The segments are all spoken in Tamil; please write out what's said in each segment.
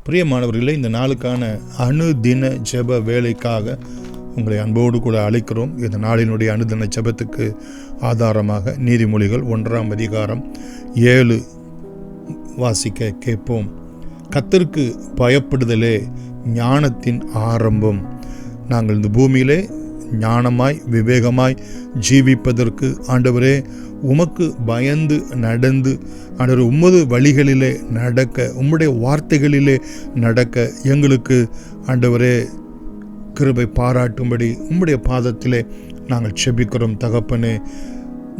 பிரியமானவர்களே, இந்த நாளுக்கான அனுதின ஜெப வேலைக்காக உங்களை அன்போடு கூட அழைக்கிறோம். இந்த நாளினுடைய அனுதின ஜெபத்துக்கு ஆதாரமாக நீதிமொழிகள் 1ஆம் அதிகாரம் 7 வாசிக்க கேட்போம். கர்த்தருக்கு பயப்படுதலே ஞானத்தின் ஆரம்பம். நாங்கள் இந்த பூமியிலே ஞானமாய் விவேகமாய் ஜீவிப்பதற்கு ஆண்டவரே உமக்கு பயந்து நடந்து ஆண்டவர் உமது வழிகளிலே நடக்க, உம்முடைய வார்த்தைகளிலே நடக்க எங்களுக்கு ஆண்டவரே கிருபை பாராட்டும்படி உம்முடைய பாதத்திலே நாங்கள் செபிக்கிறோம். தகப்பனே,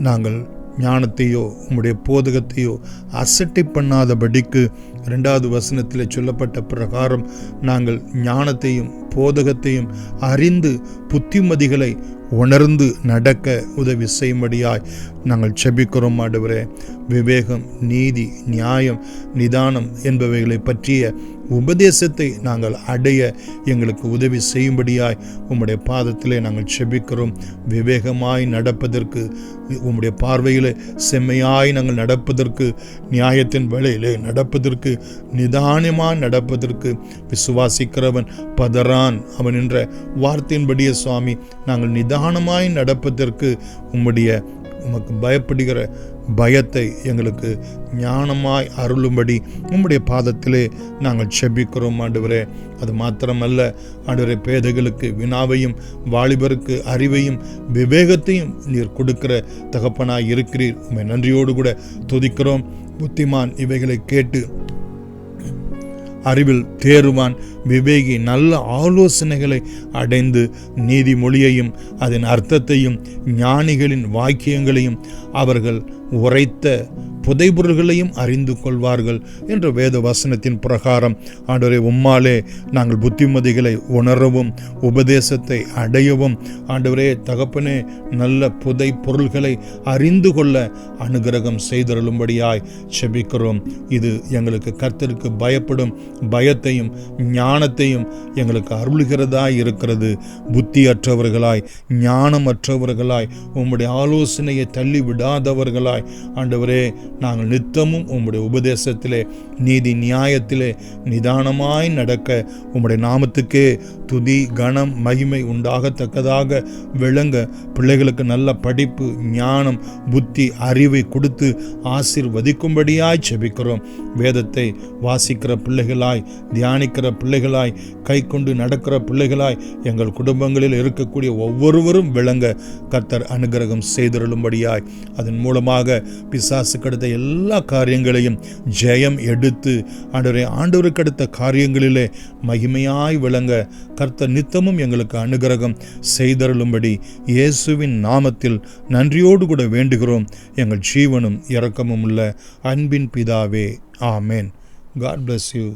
நாங்கள் ஞானத்தையோ உம்முடைய போதகத்தையோ அசட்டை பண்ணாதபடிக்கு 2வது வசனத்தில் சொல்லப்பட்ட பிரகாரம் நாங்கள் ஞானத்தையும் போதகத்தையும் அறிந்து புத்திமதிகளை உணர்ந்து நடக்க உதவி செய்யும்படியாய் நாங்கள் செபிக்கிறோம். ஆண்டவரே, விவேகம், நீதி, நியாயம், நிதானம் என்பவைகளை பற்றிய உபதேசத்தை நாங்கள் அடைய எங்களுக்கு உதவி செய்யும்படியாய் உம்முடைய பாதத்திலே நாங்கள் செபிக்கிறோம். விவேகமாய் நடப்பதற்கு, உம்முடைய பார்வையிலே செம்மையாய் நாங்கள் நடப்பதற்கு, நியாயத்தின் வழியிலே நடப்பதற்கு, நிதானமாய் நடப்பதற்கு, விசுவாசிக்கிறவன் பதறான் அவன் என்ற வார்த்தையின்படியே சுவாமி நாங்கள் நிதானமாய் நடப்பதற்கு உமக்கு பயப்படுகிற பயத்தை எங்களுக்கு ஞானமாய் அருளும்படி உம்முடைய பாதத்திலே நாங்கள் செபிக்கிறோம். ஆண்டவரே, அது மாத்திரமல்ல ஆண்டவரே, பேதைகளுக்கு வினாவையும் வாலிபருக்கு அறிவையும் விவேகத்தையும் நீர் கொடுக்கிற தகப்பனாய் இருக்கிறீர். உம்மை நன்றியோடு கூட துதிக்கிறோம். புத்திமான் இவைகளை கேட்டு அறிவில் தேறுவான், விவேகி நல்ல ஆலோசனைகளை அடைந்து நீதிமொழியையும் அதன் அர்த்தத்தையும் ஞானிகளின் வாக்கியங்களையும் அவர்கள் உரைத்த புதைபொருள்களையும் அறிந்து கொள்வார்கள் என்ற வேத வசனத்தின் பிரகாரம் ஆண்டவரே, உம்மாலே நாங்கள் புத்திமதிகளை உணரவும் உபதேசத்தை அடையவும் ஆண்டவரே தகப்பனே நல்ல புதை பொருள்களை அறிந்து கொள்ள அனுகிரகம் செய்தருளும்படியாய் செபிக்கிறோம். இது எங்களுக்கு கர்த்தருக்கு பயப்படும் பயத்தையும் ஞானத்தையும் எங்களுக்கு அருளுகிறதாய் இருக்கிறது. புத்தியற்றவர்களாய் ஞானமற்றவர்களாய் உம்முடைய ஆலோசனையை தள்ளி விடாதவர்களாய் ஆண்டவரே நாங்கள் நித்தமும் உம்முடைய உபதேசத்திலே நீதி நியாயத்திலே நிதானமாய் நடக்க உம்முடைய நாமத்துக்கே துதி கனம் மகிமை உண்டாகத்தக்கதாக விளங்க பிள்ளைகளுக்கு நல்ல படிப்பு, ஞானம், புத்தி, அறிவை கொடுத்து ஆசீர்வதிக்கும்படியாய் செபிக்கிறோம். வேதத்தை வாசிக்கிற பிள்ளைகளாய், தியானிக்கிற பிள்ளைகளாய், கை கொண்டு நடக்கிற பிள்ளைகளாய் எங்கள் குடும்பங்களில் இருக்கக்கூடிய ஒவ்வொருவரும் விளங்க கர்த்தர் அனுகிரகம் செய்தருளும்படியாய் அதன் மூலமாக பிசாசு கடுத்த எல்லா காரியங்களையும் ஜெயம் எடுத்து ஆண்டவருக்கு அடுத்த காரியங்களிலே மகிமையாய் விளங்க கர்த்தர் நித்தமும் எங்களுக்கு அனுகிரகம் செய்தருளும்படி இயேசுவின் நாமத்தில் நன்றியோடு கூட வேண்டுகிறோம். எங்கள் ஜீவனும் இரக்கமும் உள்ள அன்பின் பிதாவே, ஆமேன். God bless you.